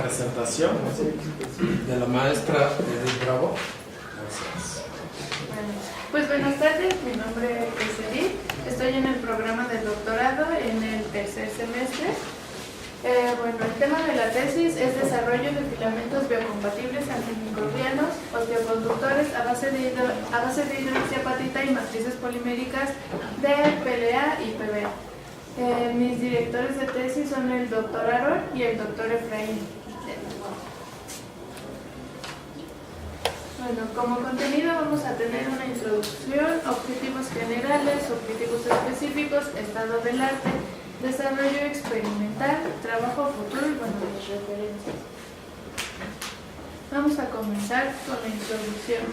presentación de la maestra Edith Bravo. Gracias. Pues buenas tardes, mi nombre es Edith, estoy en el programa de doctorado en el tercer semestre. El tema de la tesis es desarrollo de filamentos biocompatibles antimicrobianos osteoconductores a base de hidroxiapatita y matrices poliméricas de PLA y PBA. Mis directores de tesis son el doctor Aaron y el doctor Efraín. Como contenido vamos a tener una introducción, objetivos generales, objetivos específicos, estado del arte, desarrollo experimental, trabajo futuro y mis referencias. Vamos a comenzar con la introducción.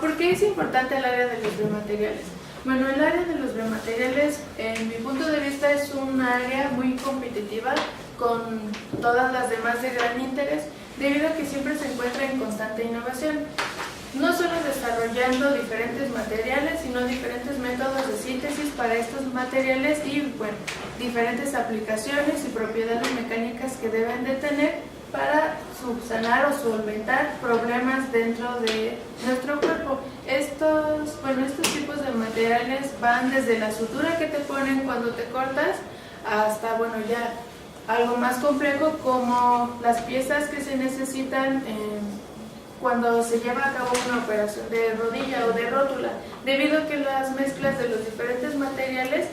¿Por qué es importante el área de los biomateriales? Bueno, el área de los biomateriales, en mi punto de vista, es un área muy competitiva con todas las demás de gran interés, debido a que siempre se encuentra en constante innovación, no solo desarrollando diferentes materiales, sino diferentes métodos de síntesis para estos materiales y diferentes aplicaciones y propiedades mecánicas que deben de tener para subsanar o solventar problemas dentro de nuestro cuerpo. Estos tipos de materiales van desde la sutura que te ponen cuando te cortas hasta ya algo más complejo como las piezas que se necesitan cuando se lleva a cabo una operación de rodilla o de rótula, debido a que las mezclas de los diferentes materiales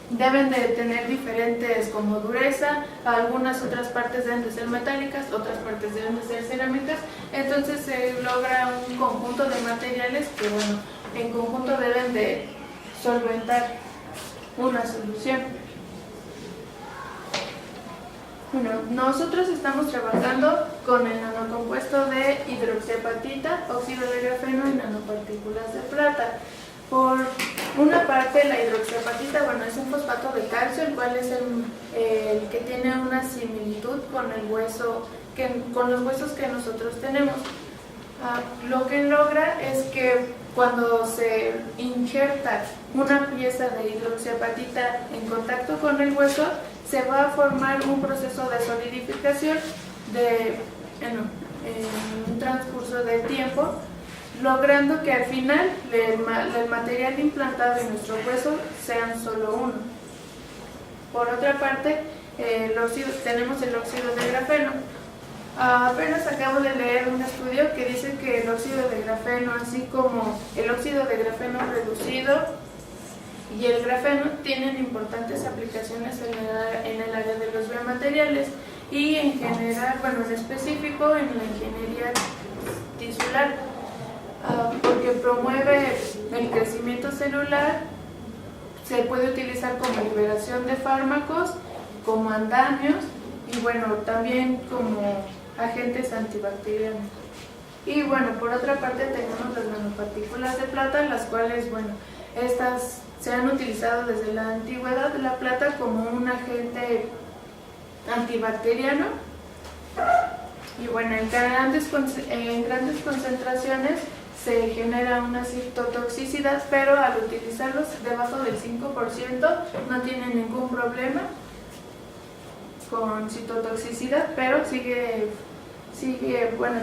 deben de tener diferentes como dureza, algunas otras partes deben de ser metálicas, otras partes deben de ser cerámicas, entonces se logra un conjunto de materiales que en conjunto deben de solventar una solución. Nosotros estamos trabajando con el nanocompuesto de hidroxiapatita, óxido de grafeno y nanopartículas de plata. Por una parte, la hidroxiapatita, es un fosfato de calcio, el cual es el que tiene una similitud con el hueso, con los huesos que nosotros tenemos. Lo que logra es que cuando se injerta una pieza de hidroxiapatita en contacto con el hueso, se va a formar un proceso de solidificación en un transcurso del tiempo, logrando que al final el material implantado en nuestro hueso sean solo uno. Por otra parte, tenemos el óxido de grafeno. Apenas acabo de leer un estudio que dice que el óxido de grafeno, así como el óxido de grafeno reducido y el grafeno, tienen importantes aplicaciones en el área de los biomateriales y en general, en específico en la ingeniería tisular, porque promueve el crecimiento celular, se puede utilizar como liberación de fármacos, como andamios y también como agentes antibacterianos. Y por otra parte tenemos las nanopartículas de plata, las cuales, estas se han utilizado desde la antigüedad de la plata como un agente antibacteriano y en grandes concentraciones se genera una citotoxicidad, pero al utilizarlos debajo del 5% no tienen ningún problema con citotoxicidad, pero sigue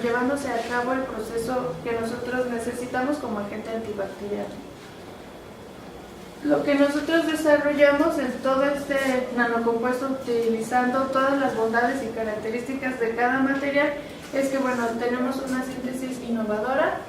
llevándose a cabo el proceso que nosotros necesitamos como agente antibacteriano. Lo que nosotros desarrollamos en todo este nanocompuesto, utilizando todas las bondades y características de cada material, es que tenemos una síntesis innovadora,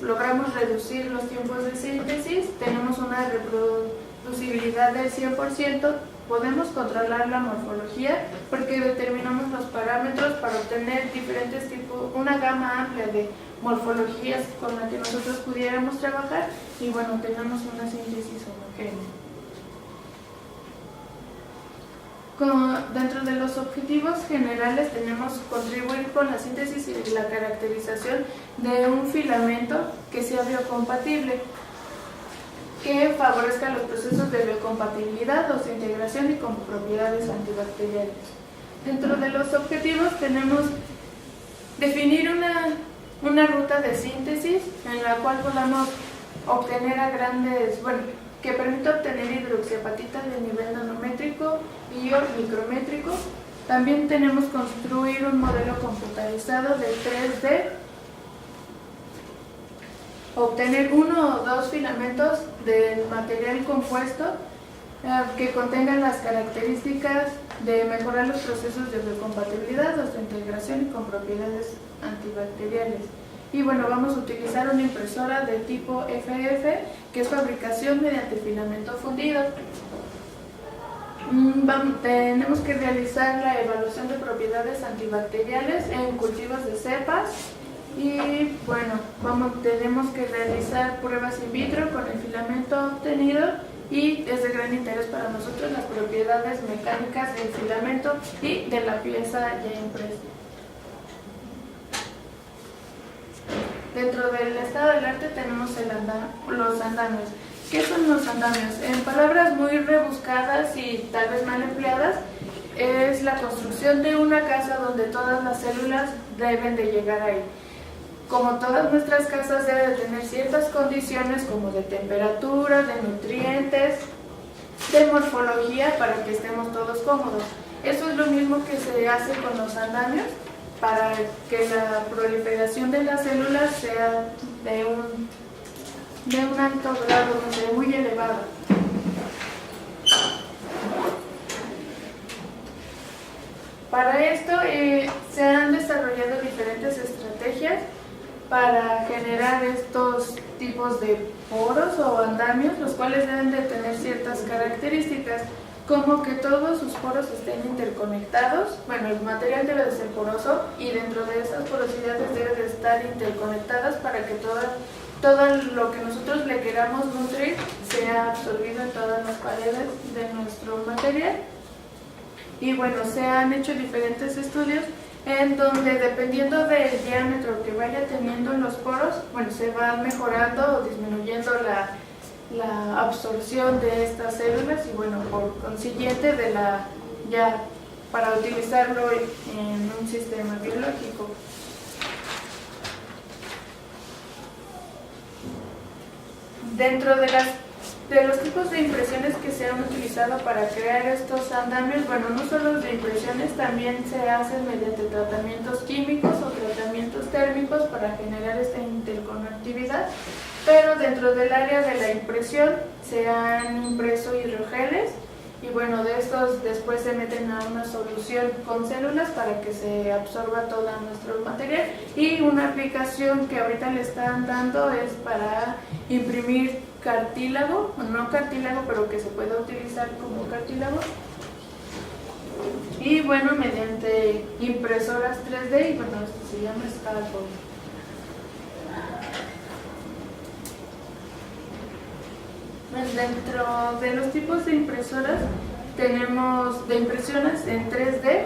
logramos reducir los tiempos de síntesis, tenemos una reproducibilidad del 100%, podemos controlar la morfología porque determinamos los parámetros para obtener diferentes tipos, una gama amplia de morfologías con la que nosotros pudiéramos trabajar y tenemos una síntesis homogénea. Dentro de los objetivos generales tenemos contribuir con la síntesis y la caracterización de un filamento que sea biocompatible, que favorezca los procesos de biocompatibilidad, oseointegración y con propiedades antibacteriales. Dentro de los objetivos tenemos definir una ruta de síntesis en la cual podamos obtener que permite obtener hidroxiapatita de nivel nanométrico y o micrométrico. También tenemos construir un modelo computarizado de 3D, obtener 1 o 2 filamentos del material compuesto que contengan las características de mejorar los procesos de biocompatibilidad, osteointegración y con propiedades antibacteriales. Y bueno, vamos a utilizar una impresora de tipo FF, que es fabricación mediante filamento fundido. Tenemos que realizar la evaluación de propiedades antibacteriales en cultivos de cepas. Y bueno, tenemos que realizar pruebas in vitro con el filamento obtenido, y es de gran interés para nosotros las propiedades mecánicas del filamento y de la pieza ya impresa. Dentro del estado del arte tenemos los andamios. ¿Qué son los andamios? En palabras muy rebuscadas y tal vez mal empleadas, es la construcción de una casa donde todas las células deben de llegar ahí. Como todas nuestras casas, deben de tener ciertas condiciones como de temperatura, de nutrientes, de morfología, para que estemos todos cómodos. Eso es lo mismo que se hace con los andamios, para que la proliferación de las células sea de un alto grado, no sé, muy elevado. Para esto se han desarrollado diferentes estrategias para generar estos tipos de poros o andamios, los cuales deben de tener ciertas características, como que todos sus poros estén interconectados. Bueno, el material debe de ser poroso y dentro de esas porosidades debe de estar interconectadas para que todo lo que nosotros le queramos nutrir sea absorbido en todas las paredes de nuestro material. Y bueno, se han hecho diferentes estudios en donde, dependiendo del diámetro que vaya teniendo los poros, bueno, se va mejorando o disminuyendo la absorción de estas células, y bueno, por consiguiente ya para utilizarlo en un sistema biológico. Dentro de los tipos de impresiones que se han utilizado para crear estos andamios, bueno, no solo de impresiones, también se hacen mediante tratamientos químicos o tratamientos térmicos para generar esta interconectividad, pero dentro del área de la impresión se han impreso hidrogeles, y bueno, de estos después se meten a una solución con células para que se absorba todo nuestro material. Y una aplicación que ahorita le están dando es para imprimir cartílago, no cartílago, pero que se puede utilizar como cartílago. Y bueno, mediante impresoras 3D, y bueno, esto se llama scaffold. Dentro de los tipos de impresoras tenemos de impresiones en 3D,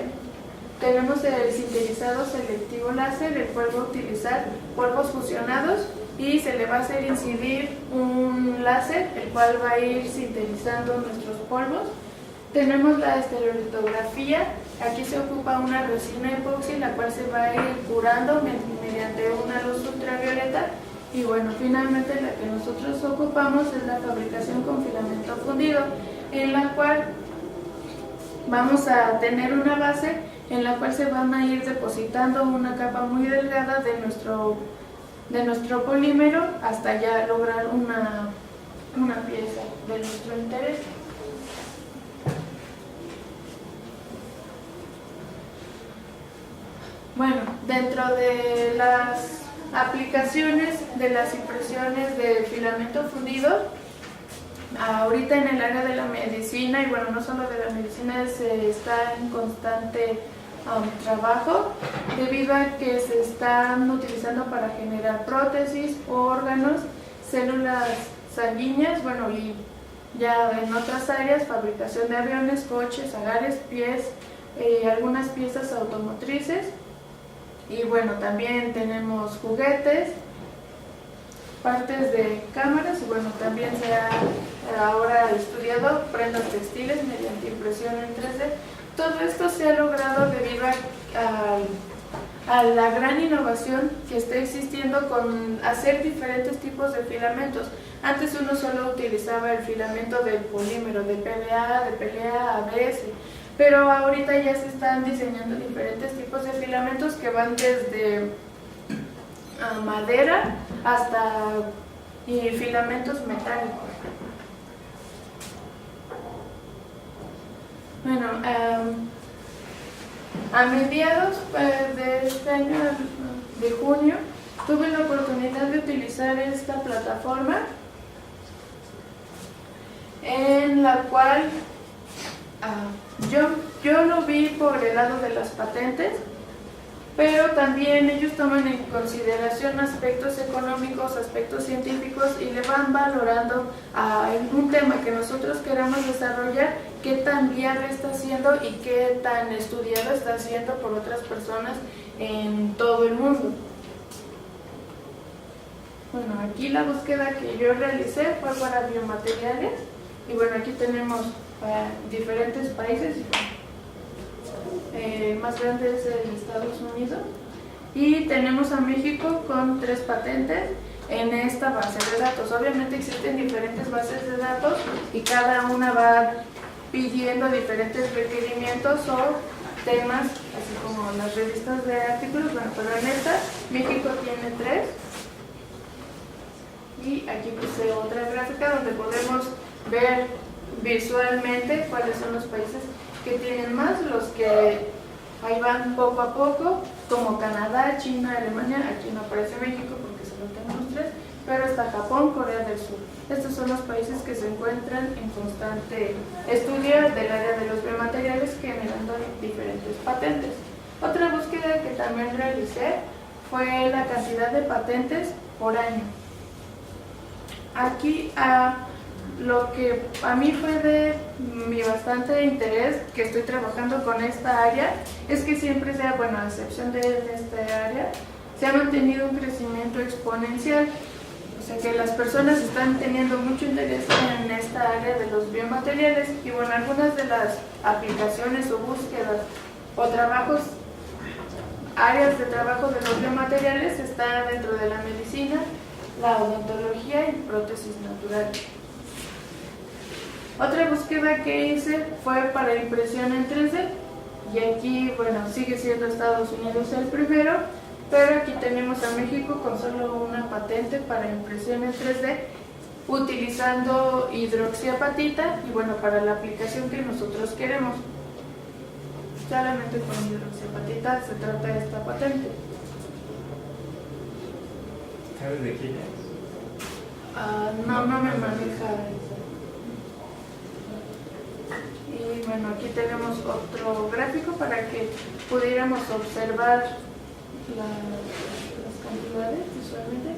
tenemos el sintetizado selectivo láser, el cual va a utilizar polvos fusionados y se le va a hacer incidir un láser, el cual va a ir sintetizando nuestros polvos. Tenemos la estereolitografía, aquí se ocupa una resina epoxi, la cual se va a ir curando mediante una luz ultravioleta. Y bueno, finalmente la que nosotros ocupamos es la fabricación con filamento fundido, en la cual vamos a tener una base en la cual se van a ir depositando una capa muy delgada de nuestro polímero hasta ya lograr una pieza de nuestro interés. Bueno, dentro de las aplicaciones de las impresiones de filamento fundido, ahorita en el área de la medicina, y bueno, no solo de la medicina, se está en constante trabajo, debido a que se están utilizando para generar prótesis, órganos, células sanguíneas, bueno, y ya en otras áreas, fabricación de aviones, coches, hagares, pies, algunas piezas automotrices. Y bueno, también tenemos juguetes, partes de cámaras, y bueno, también se ha ahora estudiado prendas textiles mediante impresión en 3D. Todo esto se ha logrado debido a la gran innovación que está existiendo con hacer diferentes tipos de filamentos. Antes uno solo utilizaba el filamento del polímero, de PLA, de PLA, ABS, pero ahorita ya se están diseñando diferentes tipos de filamentos que van desde madera hasta filamentos metálicos. Bueno, a mediados de este año, de junio, tuve la oportunidad de utilizar esta plataforma en la cual yo lo vi por el lado de las patentes, pero también ellos toman en consideración aspectos económicos, aspectos científicos y le van valorando a un tema que nosotros queramos desarrollar, qué tan viable está siendo y qué tan estudiado está siendo por otras personas en todo el mundo. Bueno, aquí la búsqueda que yo realicé fue para biomateriales y bueno, aquí tenemos diferentes países. Más grande es el Estados Unidos y tenemos a México con 3 patentes en esta base de datos. Obviamente existen diferentes bases de datos y cada una va pidiendo diferentes requerimientos o temas, así como las revistas de artículos. Bueno, pero en esta México tiene 3 y aquí puse otra gráfica donde podemos ver visualmente cuáles son los países que tienen más, los que ahí van poco a poco, como Canadá, China, Alemania. Aquí no aparece México porque solo tenemos 3, pero está Japón, Corea del Sur. Estos son los países que se encuentran en constante estudio del área de los biomateriales, generando diferentes patentes. Otra búsqueda que también realicé fue la cantidad de patentes por año. Aquí lo que a mí fue de mi bastante interés, que estoy trabajando con esta área, es que siempre sea, bueno, a excepción de esta área, se ha mantenido un crecimiento exponencial. O sea que las personas están teniendo mucho interés en esta área de los biomateriales y bueno, algunas de las aplicaciones o búsquedas o trabajos, áreas de trabajo de los biomateriales están dentro de la medicina, la odontología y prótesis naturales. Otra búsqueda que hice fue para impresión en 3D y aquí, bueno, sigue siendo Estados Unidos el primero, pero aquí tenemos a México con solo una patente para impresión en 3D utilizando hidroxiapatita y bueno, para la aplicación que nosotros queremos. Solamente con hidroxiapatita se trata esta patente. ¿Sabes de quién es? No me maneja eso. Y bueno, aquí tenemos otro gráfico para que pudiéramos observar las cantidades visualmente.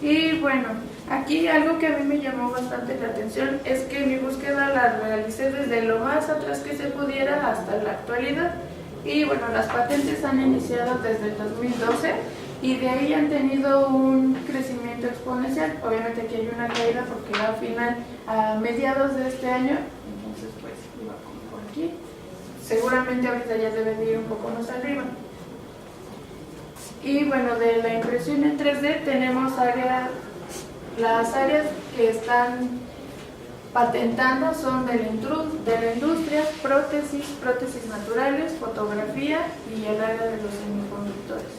Y bueno, aquí algo que a mí me llamó bastante la atención es que mi búsqueda la realicé desde lo más atrás que se pudiera hasta la actualidad. Y bueno, las patentes han iniciado desde el 2012 y de ahí han tenido un crecimiento exponencial. Obviamente aquí hay una caída porque al final, a mediados de este año, entonces pues iba como por aquí. Seguramente ahorita ya debe de ir un poco más arriba. Y bueno, de la impresión en 3D tenemos las áreas que están patentando son de la industria, prótesis naturales, fotografía y el área de los semiconductores.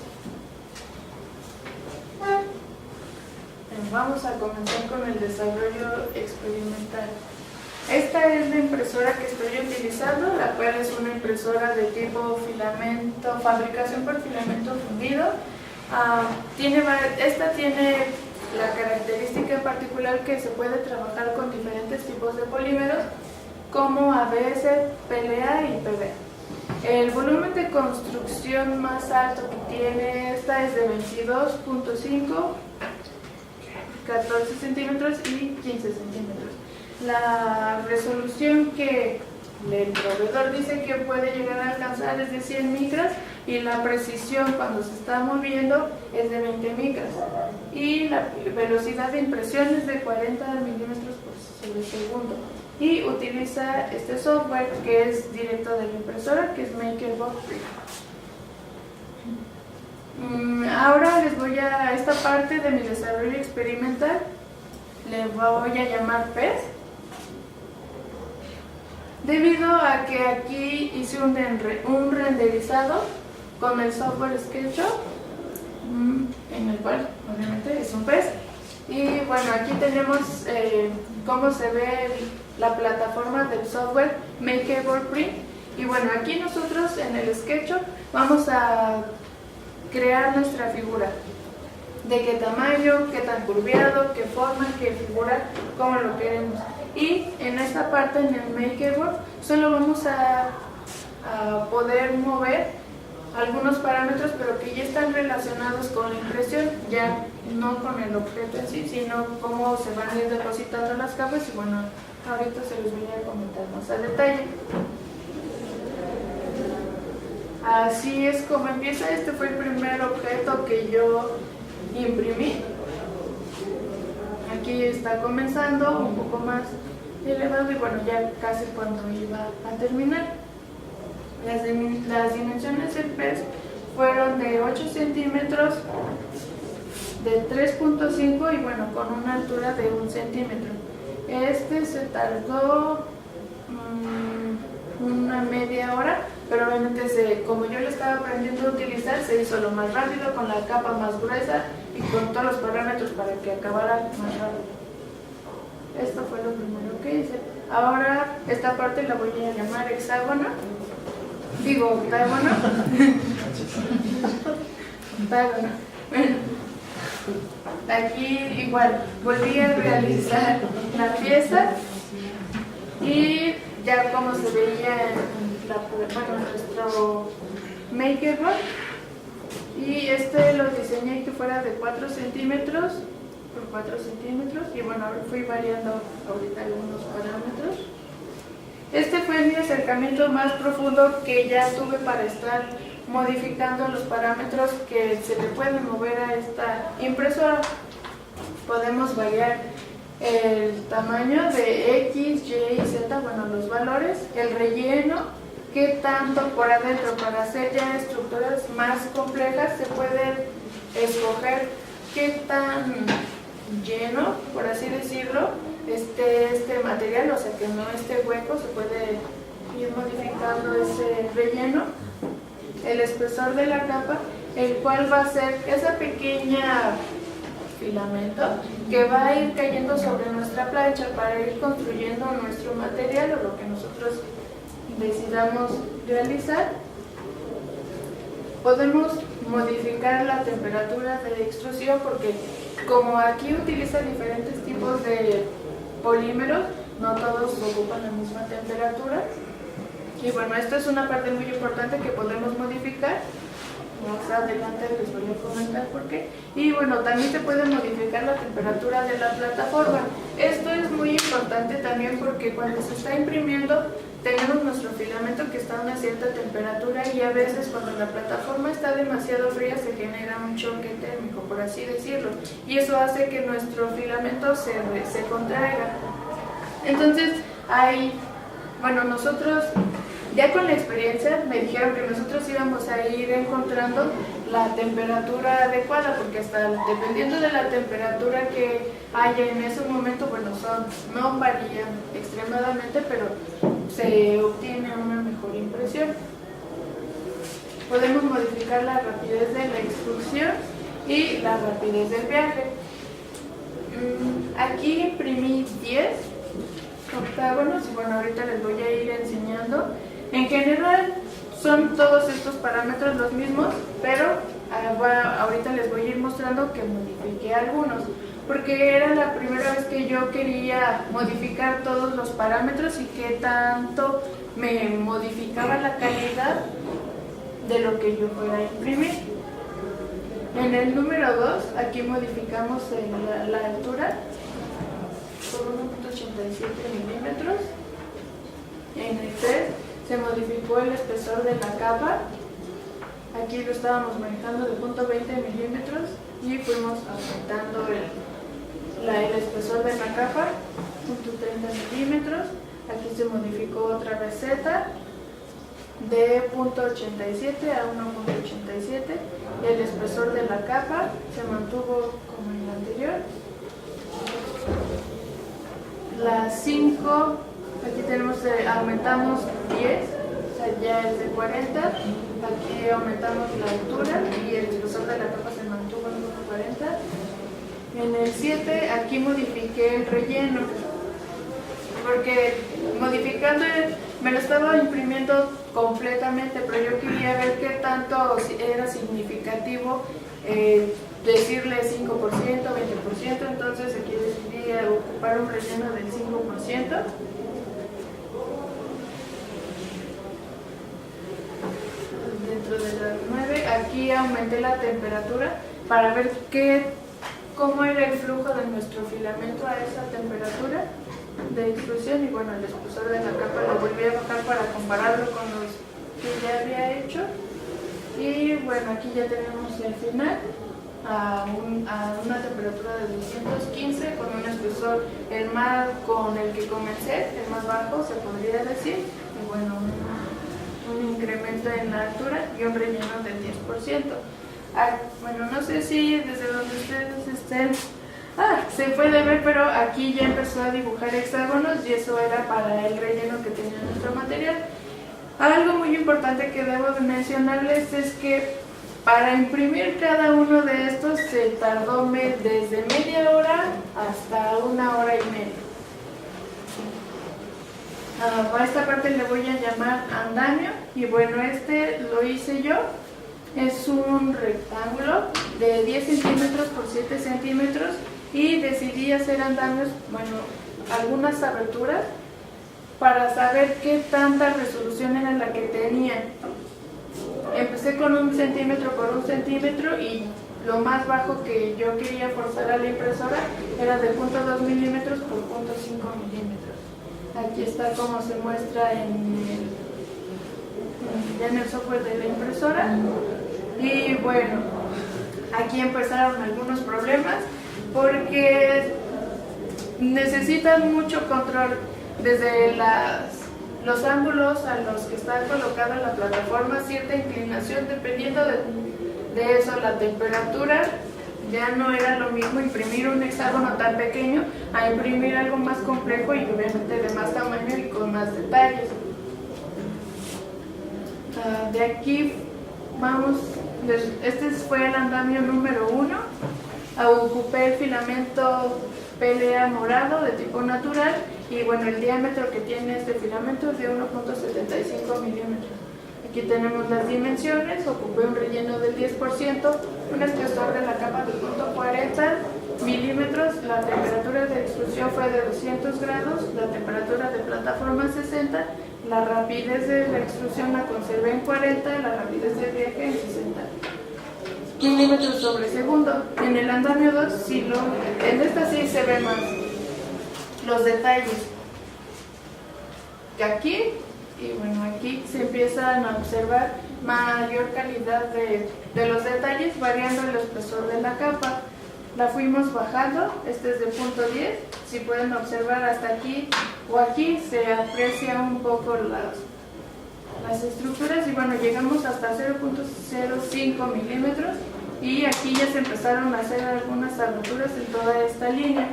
Vamos a comenzar con el desarrollo experimental. Esta es la impresora que estoy utilizando, la cual es una impresora de tipo filamento, fabricación por filamento fundido. Esta tiene la característica en particular que se puede trabajar con diferentes tipos de polímeros como ABS, PLA y PBA. El volumen de construcción más alto que tiene esta es de 22.5, 14 centímetros y 15 centímetros. La resolución que el proveedor dice que puede llegar a alcanzar es de 100 micras y la precisión cuando se está moviendo es de 20 micras y la velocidad de impresión es de 40 milímetros por segundo y utiliza este software que es directo de la impresora, que es MakerBot 3. Ahora les voy a esta parte de mi desarrollo experimental. le voy a llamar pez, debido a que aquí hice un renderizado con el software SketchUp, en el cual obviamente es un pez. Y bueno, aquí tenemos cómo se ve la plataforma del software Makeable Print. Y bueno, aquí nosotros en el SketchUp vamos a crear nuestra figura. De qué tamaño, qué tan curviado, qué forma, qué figura, cómo lo queremos. Y en esta parte, en el Makeable, solo vamos a poder mover algunos parámetros, pero que ya están relacionados con la impresión, ya no con el objeto en sí, sino cómo se van a ir depositando las capas. Y bueno, ahorita se los voy a comentar más a detalle. Así es como empieza. Este fue el primer objeto que yo imprimí. Aquí está comenzando un poco más elevado y bueno, ya casi cuando iba a terminar. Las dimensiones del pez fueron de 8 centímetros, de 3.5 y bueno, con una altura de 1 centímetro. Este se tardó una media hora, pero obviamente como yo lo estaba aprendiendo a utilizar, se hizo lo más rápido, con la capa más gruesa y con todos los parámetros para que acabara más rápido. Esto fue lo primero que hice. Ahora esta parte la voy a llamar hexágono. Digo, octágono. Octágono. Bueno, aquí igual volví a realizar la pieza y ya como se veía en nuestro Makeable. Y este lo diseñé que fuera de 4 centímetros por 4 centímetros y bueno, fui variando ahorita algunos parámetros. Este fue mi acercamiento más profundo que ya tuve para estar modificando los parámetros que se le pueden mover a esta impresora. Podemos variar el tamaño de X, Y y Z, bueno, los valores, el relleno, qué tanto por adentro. Para hacer ya estructuras más complejas se puede escoger qué tan lleno, por así decirlo, este material, o sea que no esté hueco. Se puede ir modificando ese relleno, el espesor de la capa, el cual va a ser esa pequeña filamento que va a ir cayendo sobre nuestra plancha para ir construyendo nuestro material o lo que nosotros decidamos realizar. Podemos modificar la temperatura de extrusión porque como aquí utiliza diferentes tipos de polímeros, no todos ocupan la misma temperatura. Y bueno, esto es una parte muy importante que podemos modificar. Más adelante les voy a comentar por qué. Y bueno, también se puede modificar la temperatura de la plataforma. Esto es muy importante también porque cuando se está imprimiendo tenemos nuestro filamento que está a una cierta temperatura y a veces cuando la plataforma está demasiado fría se genera un choque térmico, por así decirlo, y eso hace que nuestro filamento se contraiga. Entonces, nosotros ya con la experiencia me dijeron que nosotros íbamos a ir encontrando la temperatura adecuada, porque hasta dependiendo de la temperatura que haya en ese momento, no varían extremadamente, pero se obtiene una mejor impresión. Podemos modificar la rapidez de la extrusión y la rapidez del viaje. Aquí imprimí 10 octágonos y bueno, ahorita les voy a ir enseñando. En general son todos estos parámetros los mismos, pero ahorita les voy a ir mostrando que modifiqué algunos, porque era la primera vez que yo quería modificar todos los parámetros y qué tanto me modificaba la calidad de lo que yo fuera a imprimir. En el número 2, aquí modificamos la altura por 1.87 milímetros. En el 3 se modificó el espesor de la capa. Aquí lo estábamos manejando de 0.20 milímetros y fuimos aumentando el espesor de la capa, 0.30 milímetros. Aquí se modificó otra vez Z de 0.87 a 1.87. El espesor de la capa se mantuvo como en el anterior. las 5, aquí tenemos, aumentamos 10, o sea, ya es de 40, aquí aumentamos la altura y el grosor de la capa se mantuvo en 1.40. En el 7, aquí modifiqué el relleno, porque modificando me lo estaba imprimiendo completamente, pero yo quería ver qué tanto era significativo decirle 5%, 20%, entonces aquí decidí ocupar un relleno del 5%. Dentro de las 9, aquí aumenté la temperatura para ver cómo era el flujo de nuestro filamento a esa temperatura de extrusión, y bueno, el espesor de la capa lo volví a bajar para compararlo con los que ya había hecho. Y bueno, aquí ya tenemos el final a una temperatura de 215 con un espesor con el que comencé, el más bajo se podría decir, y bueno, un incremento en la altura y un relleno del 10%. Bueno, no sé si desde donde ustedes estén se puede ver, pero aquí ya empezó a dibujar hexágonos y eso era para el relleno que tenía nuestro material. Algo muy importante que debo de mencionarles es que para imprimir cada uno de estos se tardó desde media hora hasta 1 hora y media. A esta parte le voy a llamar andamio, y bueno, este lo hice yo. Es un rectángulo de 10 centímetros por 7 centímetros y decidí hacer andamios, bueno, algunas aberturas para saber qué tanta resolución era la que tenía. Empecé con 1 centímetro por 1 centímetro y lo más bajo que yo quería forzar a la impresora era de 0.2 milímetros por 0.5 milímetros. Aquí está como se muestra ya en el software de la impresora. Y bueno, aquí empezaron algunos problemas porque necesitan mucho control desde los ángulos a los que está colocada la plataforma, cierta inclinación, dependiendo de eso, la temperatura. Ya no era lo mismo imprimir un hexágono tan pequeño a imprimir algo más complejo y obviamente de más tamaño y con más detalles. De aquí vamos, este fue el andamio número 1. Ocupé el filamento PLA morado de tipo natural y bueno, el diámetro que tiene este filamento es de 1.75 milímetros. Aquí tenemos las dimensiones, ocupé un relleno del 10%, un espesor de la capa de 0.40 milímetros, la temperatura de extrusión fue de 200 grados, la temperatura de plataforma 60, la rapidez de la extrusión la conservé en 40, la rapidez de viaje en 60 milímetros sobre segundo. En el andamio 2, en esta sí se ven más los detalles que aquí. Y bueno, aquí se empiezan a observar mayor calidad de los detalles, variando el espesor de la capa. La fuimos bajando, este es de 0.10, si pueden observar hasta aquí o aquí se aprecia un poco las estructuras y bueno, llegamos hasta 0.05 milímetros y aquí ya se empezaron a hacer algunas aberturas en toda esta línea.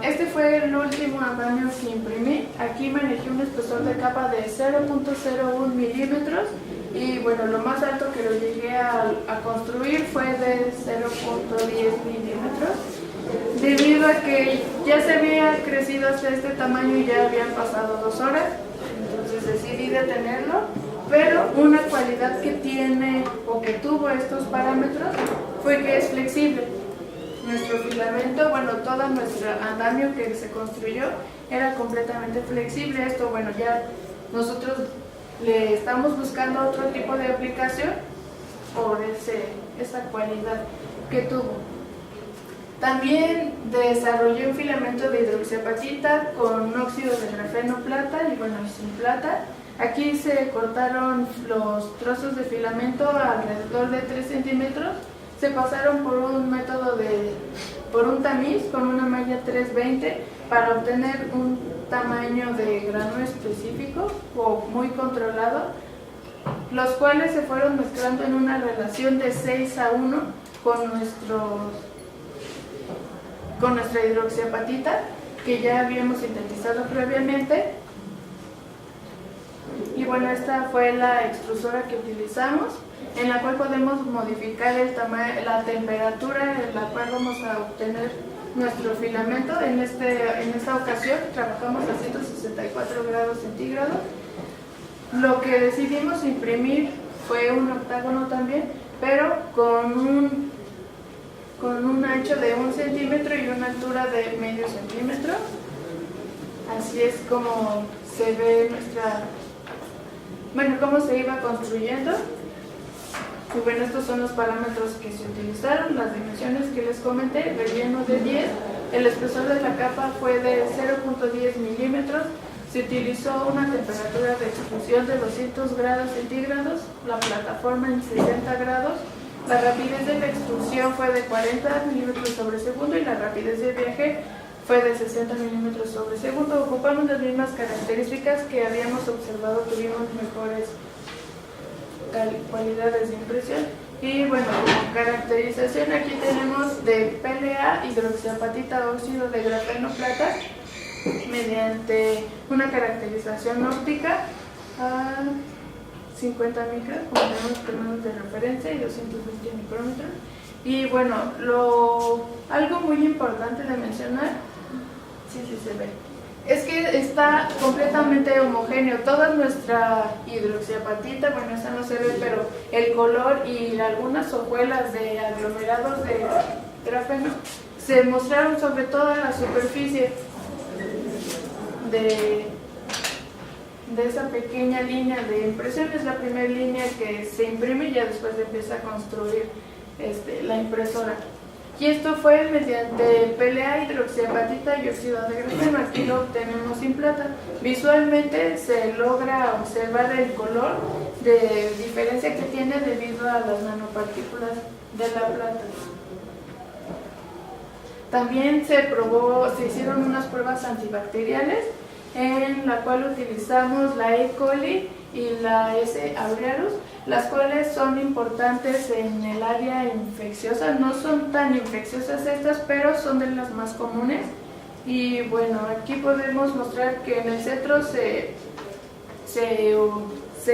Este fue el último andamio que imprimí. Aquí manejé un espesor de capa de 0.01 milímetros y bueno, lo más alto que lo llegué a construir fue de 0.10 milímetros, debido a que ya se había crecido hasta este tamaño y ya habían pasado 2 horas, entonces decidí detenerlo. Pero una cualidad que tiene o que tuvo estos parámetros fue que es flexible. Nuestro filamento, bueno, todo nuestro andamio que se construyó era completamente flexible. Esto, bueno, ya nosotros le estamos buscando otro tipo de aplicación por esa cualidad que tuvo. También desarrollé un filamento de hidroxiapatita con óxido de grafeno plata y bueno, sin plata. Aquí se cortaron los trozos de filamento alrededor de 3 centímetros. Se pasaron por un método por un tamiz con una malla 320 para obtener un tamaño de grano específico o muy controlado, los cuales se fueron mezclando en una relación de 6:1 con con nuestra hidroxiapatita que ya habíamos sintetizado previamente. Y bueno, esta fue la extrusora que utilizamos, en la cual podemos modificar el tamaño, la temperatura en la cual vamos a obtener nuestro filamento. En esta ocasión trabajamos a 164 grados centígrados. Lo que decidimos imprimir fue un octágono también, pero con un ancho de 1 centímetro y una altura de medio centímetro. Así es como se ve cómo se iba construyendo. Y bueno, estos son los parámetros que se utilizaron, las dimensiones que les comenté: relleno de 10, el espesor de la capa fue de 0.10 milímetros, se utilizó una temperatura de extrusión de 200 grados centígrados, la plataforma en 60 grados, la rapidez de la extrusión fue de 40 milímetros sobre segundo y la rapidez de viaje fue de 60 milímetros sobre segundo. Ocupamos las mismas características que habíamos observado, tuvimos mejores cualidades de impresión. Y bueno, como caracterización aquí tenemos de PLA hidroxiapatita óxido de grafeno plata mediante una caracterización óptica a 50 micras, como tenemos términos de referencia, y 220 micrómetros. Y bueno, algo muy importante de mencionar, sí se ve, es que está completamente homogéneo. Toda nuestra hidroxiapatita, bueno, esta no se ve, pero el color y algunas hojuelas de aglomerados de grafeno se mostraron sobre toda la superficie de esa pequeña línea de impresión. Es la primera línea que se imprime y ya después se empieza a construir la impresora. Y esto fue mediante PLA, hidroxiapatita y óxido de grafeno. Aquí lo obtenemos sin plata. Visualmente se logra observar el color de diferencia que tiene debido a las nanopartículas de la plata. También se hicieron unas pruebas antibacteriales, en la cual utilizamos la E. coli y la S. aureus, las cuales son importantes en el área infecciosa. No son tan infecciosas estas, pero son de las más comunes. Y bueno, aquí podemos mostrar que en el centro se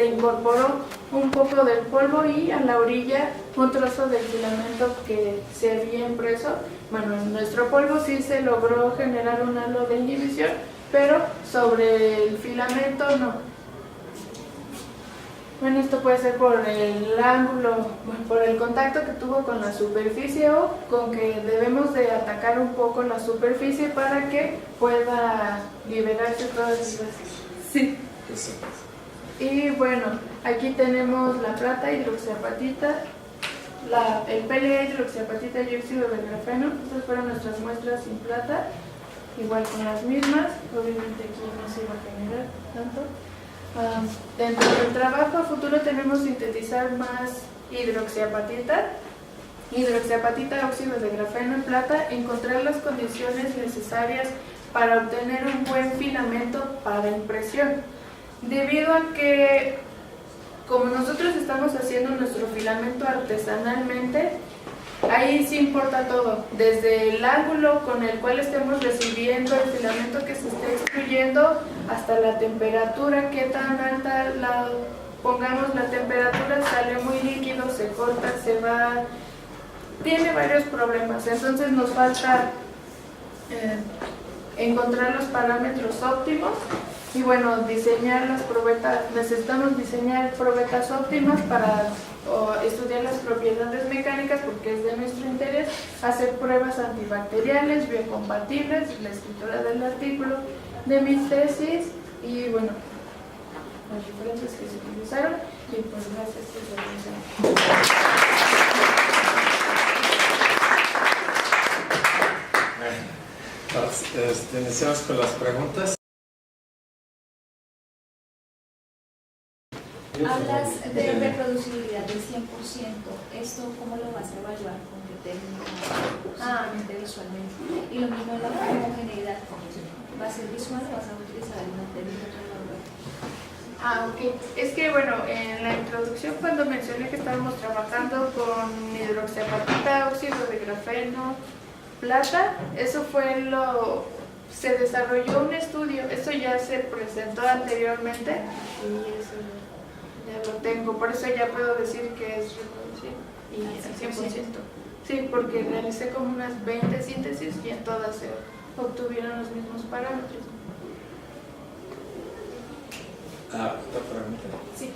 incorporó un poco del polvo y a la orilla un trozo del filamento que se había impreso. Bueno, en nuestro polvo sí se logró generar un halo de inhibición, pero sobre el filamento no. Bueno, esto puede ser por el ángulo, por el contacto que tuvo con la superficie, o con que debemos de atacar un poco la superficie para que pueda liberarse todas esas. Sí. Y bueno, aquí tenemos la plata, hidroxiapatita, el PLA, hidroxiapatita y óxido de grafeno. Estas fueron nuestras muestras sin plata, igual con las mismas. Obviamente aquí no se iba a generar tanto. Dentro del trabajo a futuro tenemos sintetizar más hidroxiapatita, óxido de grafeno en plata, encontrar las condiciones necesarias para obtener un buen filamento para impresión. Debido a que, como nosotros estamos haciendo nuestro filamento artesanalmente, ahí sí importa todo, desde el ángulo con el cual estemos recibiendo el filamento que se esté extruyendo hasta la temperatura, qué tan alta pongamos la temperatura, sale muy líquido, se corta, se va, tiene varios problemas. Entonces nos falta encontrar los parámetros óptimos y bueno, diseñar las probetas. Necesitamos diseñar probetas óptimas para estudiar las propiedades mecánicas, porque es de nuestro interés hacer pruebas antibacteriales, biocompatibles, la escritura del artículo de mi tesis y bueno, las referencias que se utilizaron. Y pues gracias por su atención. Iniciamos con las preguntas. Hablas de reproducibilidad del 100%. ¿Esto cómo lo vas a evaluar? ¿Con qué técnica? Visualmente. Y lo mismo en la homogeneidad. ¿Va a ser visual o vas a utilizar una técnica para evaluar? Ok. Es que bueno, en la introducción cuando mencioné que estábamos trabajando con hidroxiapatita, óxido de grafeno plata, eso fue se desarrolló un estudio, eso ya se presentó anteriormente y eso ya lo tengo, por eso ya puedo decir que es reproducible y al 100%. Sí, porque realicé como unas 20 síntesis y en todas se obtuvieron los mismos parámetros. Otra pregunta. Sí.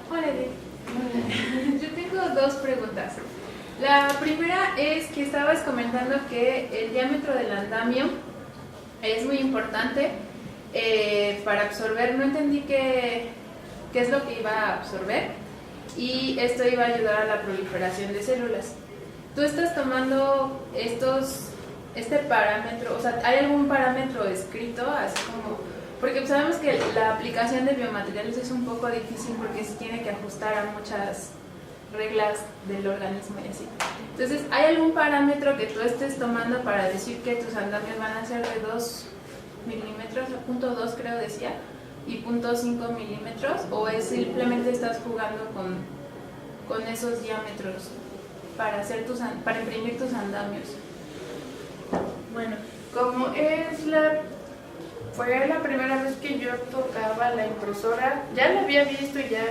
Hola, Edith. Yo tengo dos preguntas. La primera es que estabas comentando que el diámetro del andamio es muy importante para absorber. No entendí qué es lo que iba a absorber y esto iba a ayudar a la proliferación de células. ¿Tú estás tomando este parámetro? O sea, ¿hay algún parámetro escrito? Así como, porque sabemos que la aplicación de biomateriales es un poco difícil porque se tiene que ajustar a muchas reglas del organismo y así. Entonces, ¿hay algún parámetro que tú estés tomando para decir que tus andamios van a ser de 2 milímetros, 0.2 creo decía, y 0.5 milímetros? ¿O es simplemente estás jugando con esos diámetros para imprimir tus andamios? Bueno, como fue la primera vez que yo tocaba la impresora, ya la había visto y ya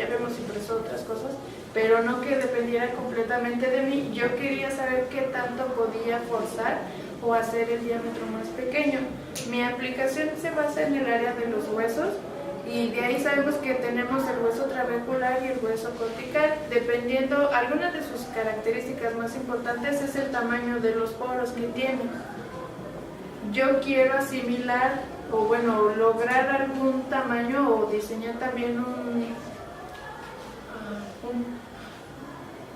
habíamos impreso otras cosas, pero no que dependiera completamente de mí. Yo quería saber qué tanto podía forzar o hacer el diámetro más pequeño. Mi aplicación se basa en el área de los huesos y de ahí sabemos que tenemos el hueso trabecular y el hueso cortical. Dependiendo, algunas de sus características más importantes es el tamaño de los poros que tiene. Yo quiero asimilar o bueno, lograr algún tamaño o diseñar también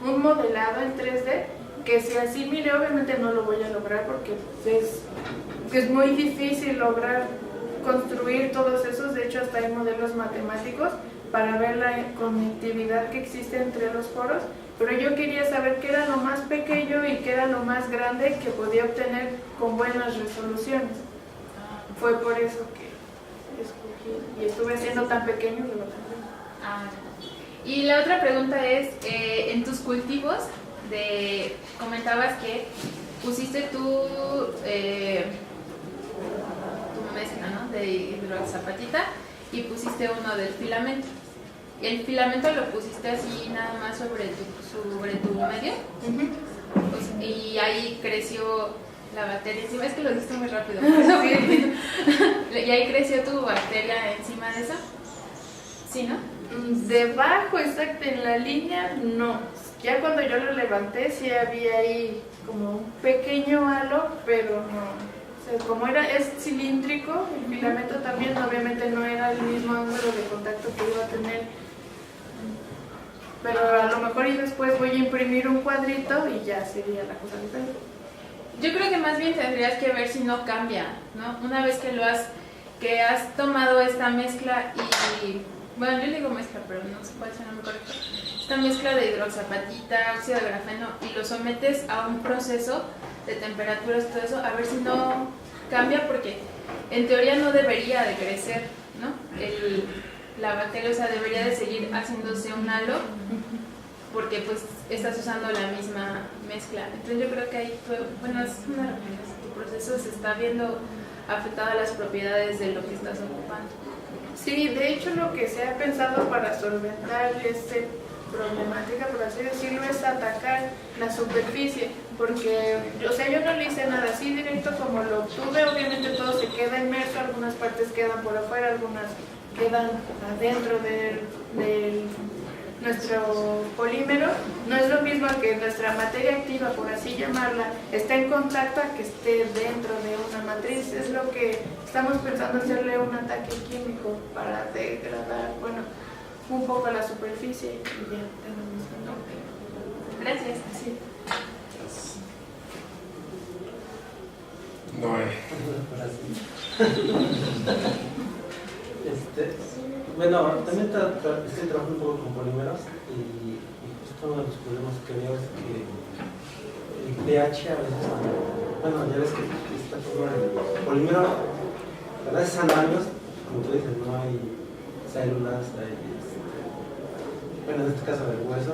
un modelado en 3D que se asimile. Obviamente no lo voy a lograr porque es muy difícil lograr construir todos esos. De hecho, hasta hay modelos matemáticos para ver la conectividad que existe entre los poros, pero yo quería saber qué era lo más pequeño y qué era lo más grande que podía obtener con buenas resoluciones. Fue por eso que escogí y estuve haciendo tan pequeño que lo también. Y la otra pregunta es, en tus cultivos, comentabas que pusiste tu mezcla, ¿no?, de hidroxapatita y pusiste uno del filamento. ¿El filamento lo pusiste así nada más sobre tu medio? Pues, y ahí creció la bacteria encima. Es que lo dijiste muy rápido. ¿Y ahí creció tu bacteria encima de eso? ¿Sí, no? Debajo, exacto, en la línea, no. Ya cuando yo lo levanté, sí había ahí como un pequeño halo, pero no. O sea, como es cilíndrico, el filamento también obviamente no era el mismo ángulo de contacto que iba a tener. Pero a lo mejor y después voy a imprimir un cuadrito y ya sería la cosa diferente. Yo creo que más bien tendrías que ver si no cambia, ¿no? Una vez que has tomado esta mezcla y... Bueno, yo le digo mezcla, pero no sé cuál es el nombre correcto. Esta mezcla de hidroxapatita, óxido de grafeno, y lo sometes a un proceso de temperaturas y todo eso, a ver si no cambia, porque en teoría no debería de crecer, ¿no? La bacteria, o sea, debería de seguir haciéndose un halo, porque pues estás usando la misma mezcla. Entonces yo creo que ahí, bueno, es una recomendación, tu proceso se está viendo afectado a las propiedades de lo que estás ocupando. Sí, de hecho lo que se ha pensado para solventar esta problemática, por así decirlo, es atacar la superficie, porque, o sea, yo no le hice nada así directo como lo obtuve. Obviamente todo se queda inmerso, algunas partes quedan por afuera, algunas quedan adentro de nuestro polímero. No es lo mismo que nuestra materia activa, por así llamarla, está en contacto a que esté dentro de una matriz. Es lo que estamos pensando, hacerle un ataque químico para degradar, bueno, un poco la superficie y ya tenemos el nombre. Gracias. Sí. Bueno, también estoy trabajando un poco con polímeros y justo uno de los problemas que veo es que el pH a veces, bueno, ya ves que está todo el polímero, gracias a andamios, como tú dices, no hay células, bueno, en este caso del hueso,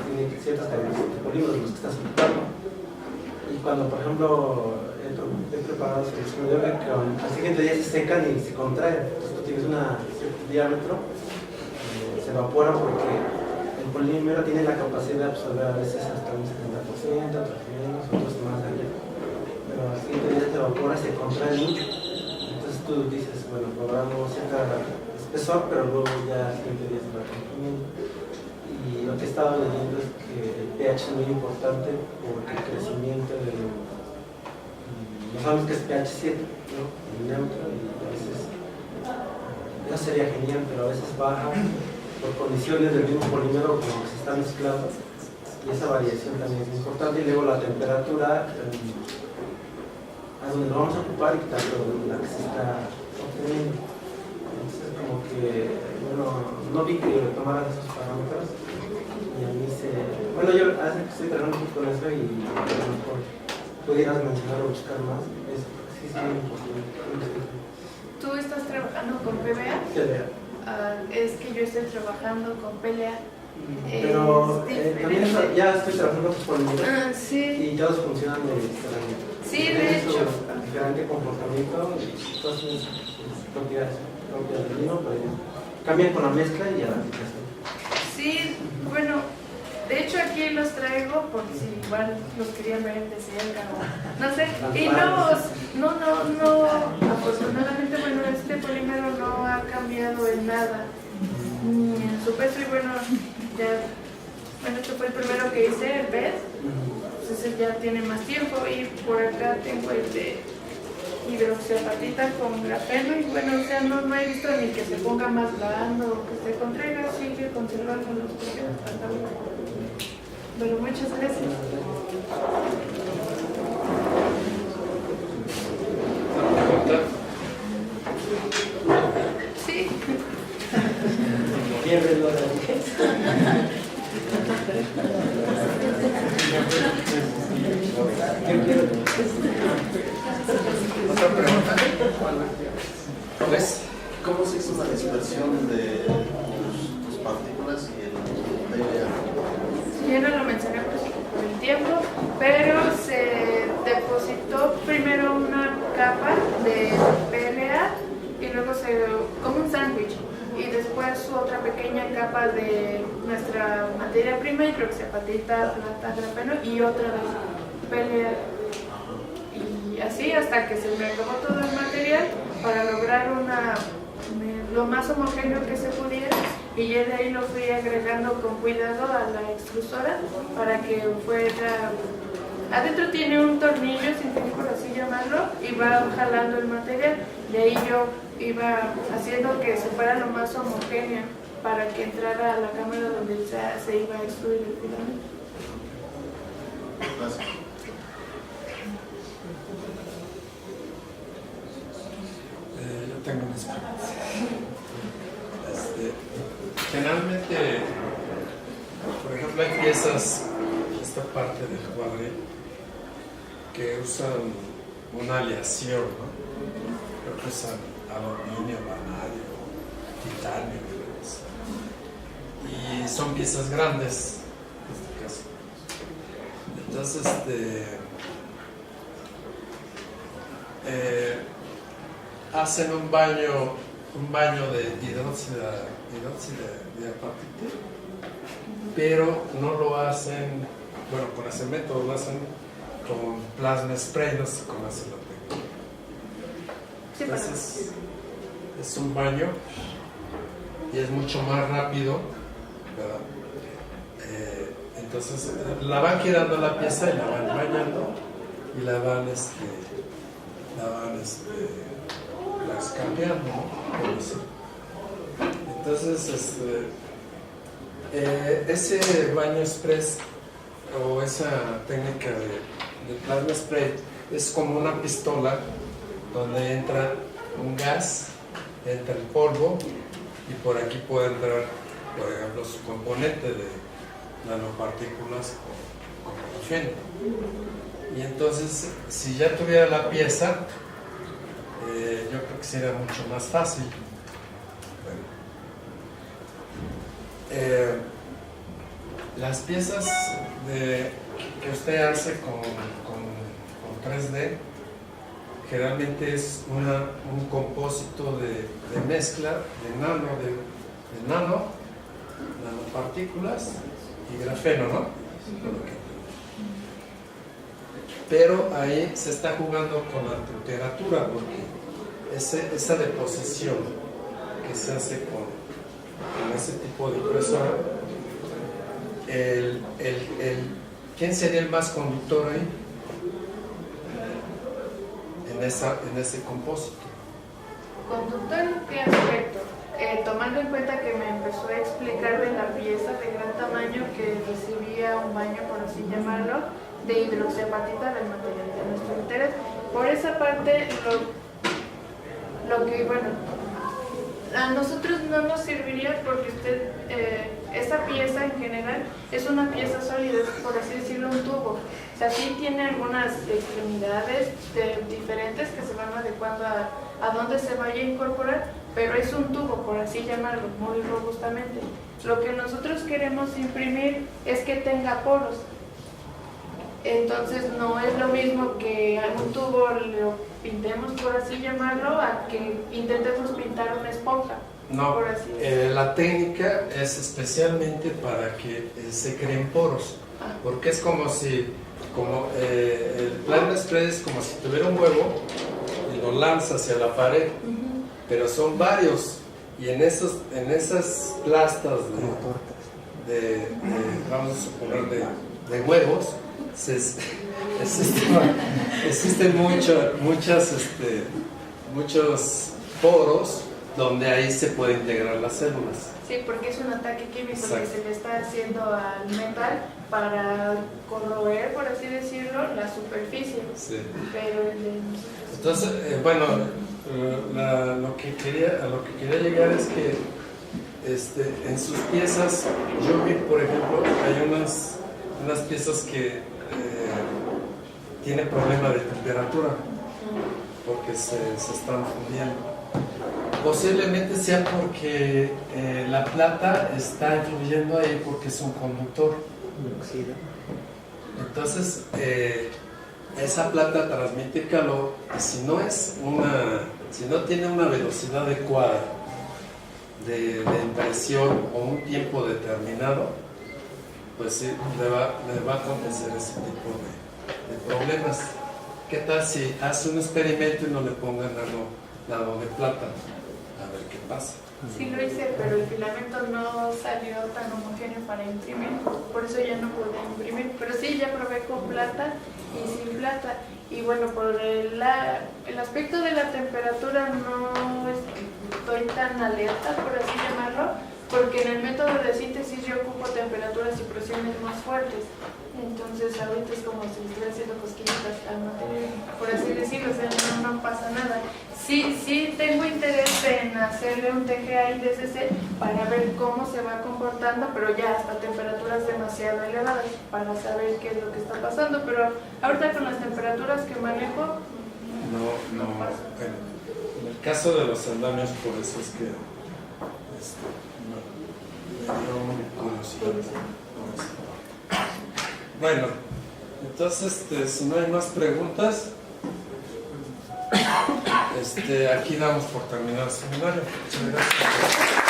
tiene ciertas características de polímeros los que estás ocupando. Y cuando por ejemplo he preparado soluciones de yoga que al siguiente día se secan y se contraen. Entonces tú tienes un cierto diámetro, se evapora porque el polímero tiene la capacidad de absorber a veces hasta un 70%, otros menos, otros más allá. Pero al siguiente día se evapora y se contrae mucho. Entonces tú dices, bueno, logramos cierta espesor, pero luego ya al siguiente día se va comprimiendo. Y lo que he estado leyendo es que el pH es muy importante porque el crecimiento del... No sabemos que es pH 7, ¿no? El neutro, y a veces... Eso sería genial, pero a veces baja por condiciones del mismo polímero como que se está mezclando. Y esa variación también es importante. Y luego la temperatura, a donde lo vamos a ocupar y tanto la que se está obteniendo. Entonces como que, bueno, no vi que tomaran esos parámetros. Y a mí se... Bueno, yo hace que estoy trabajando con eso y a lo mejor pudieras mencionar o buscar más. Sí, importante. ¿Tú estás trabajando con PBA? PBA. Es que yo estoy trabajando con PLA. Pero también ya estoy trabajando con polímeros sí. y todos funcionan de diferente. Sí, de hecho. Diferente comportamiento y todas sus propiedades del vino, pero cambian con la mezcla y a la aplicación. Sí, bueno, de hecho aquí los traigo por si igual los querían ver de cerca o no sé. Y no, afortunadamente, bueno, este polímero no ha cambiado en nada, ni en su peso. Y bueno, este fue el primero que hice, el PET, entonces ya tiene más tiempo. Y por acá tengo el de hidroxiapatita con grafeno y bueno, o sea, no he visto ni que se ponga más blando o que se contraiga, sigue conservando los propiedades hasta ahora. Bueno, muchas gracias. ¿Pregunta? Sí. Pierde lo de ¿Otra pregunta? Pues, ¿Cómo se hizo la dispersión de tus partículas y el PLA? Ya no lo mencioné por el tiempo, pero se depositó primero una capa de PLA y luego como un sándwich, y después otra pequeña capa de nuestra materia prima, hidroxiapatita, plata, grafeno, y otra vez PLA. Y así hasta que se me acabó todo el material para lograr lo más homogéneo que se pudiera, y ya de ahí lo fui agregando con cuidado a la extrusora para que fuera... Adentro tiene un tornillo, si por así llamarlo, y va jalando el material. De ahí yo iba haciendo que se fuera lo más homogéneo para que entrara a la cámara donde se iba a extruir el filamento. Gracias. yo tengo unas preguntas. Generalmente, por ejemplo, hay piezas, esta parte del cuadril, que usan una aleación, ¿no? Creo que usan aluminio, vanadio, titanio, y son piezas grandes, en este caso. Entonces, hacen un baño de hidróxido de apatita, pero no lo hacen, bueno, con ese método lo hacen con plasma spray, no sé cómo hace la técnica. Entonces, es un baño y es mucho más rápido, ¿verdad? Entonces, la van girando la pieza y la van bañando y la van cambiando, ¿no? Entonces, ese baño express o esa técnica de plasma spray es como una pistola donde entra un gas, entra el polvo y por aquí puede entrar, por ejemplo, su componente de nanopartículas con grafeno. Y entonces, si ya tuviera la pieza, yo creo que sería mucho más fácil. Bueno, las piezas que usted hace con con 3D. Generalmente es un compósito de mezcla de nanopartículas y grafeno, ¿no? Pero ahí se está jugando con la temperatura, porque esa deposición que se hace con ese tipo de impresora, ¿quién sería el más conductor ahí? En ese compósito. ¿Conductor en qué aspecto? Tomando en cuenta que me empezó a explicar de la pieza de gran tamaño que recibía un baño, por así llamarlo, de hidroxiapatita del material de nuestro interés. Por esa parte, lo que, bueno, a nosotros no nos serviría porque esa pieza en general es una pieza sólida, es, por así decirlo, un tubo. O sea, sí tiene algunas extremidades diferentes que se van adecuando a dónde se vaya a incorporar, pero es un tubo, por así llamarlo, muy robustamente. Lo que nosotros queremos imprimir es que tenga poros. Entonces no es lo mismo que algún tubo lo pintemos, por así llamarlo, a que intentemos pintar una esponja. No, por así decirlo. la técnica es especialmente para que se creen poros, porque es como el plasma spread es como si tuviera un huevo y lo lanza hacia la pared, pero son varios, y en esas plastas vamos a suponer de huevos, existen muchos poros donde ahí se puede integrar las células. Sí, porque es un ataque químico que se le está haciendo al metal para corroer, por así decirlo, la superficie. Sí. Pero entonces, bueno, a lo que quería llegar es que en sus piezas, yo vi, por ejemplo, hay unas piezas que tienen problema de temperatura porque se están fundiendo. Posiblemente sea porque la plata está influyendo ahí porque es un conductor. Entonces, esa plata transmite calor y si no tiene una velocidad adecuada de impresión o un tiempo determinado, pues sí, le va a acontecer ese tipo de problemas. ¿Qué tal si hace un experimento y no le pongan nano de plata? A ver qué pasa. sí lo hice, pero el filamento no salió tan homogéneo para imprimir, por eso ya no pude imprimir. Pero sí, ya probé con plata y sin plata. Y bueno, por el aspecto de la temperatura no estoy tan alerta, por así llamarlo, porque en el método de síntesis yo ocupo temperaturas y presiones más fuertes. Entonces ahorita es como si estuviera haciendo cosquillitas al material, por así decirlo, o sea, no pasa nada. Sí tengo interés en hacerle un TGA y DCC para ver cómo se va comportando, pero ya hasta temperaturas demasiado elevadas para saber qué es lo que está pasando. Pero ahorita con las temperaturas que manejo, No pasa. Bueno, en el caso de los andamios, por eso es que no conocimiento. Bueno, entonces, si no hay más preguntas, aquí damos por terminado el seminario. Muchas gracias.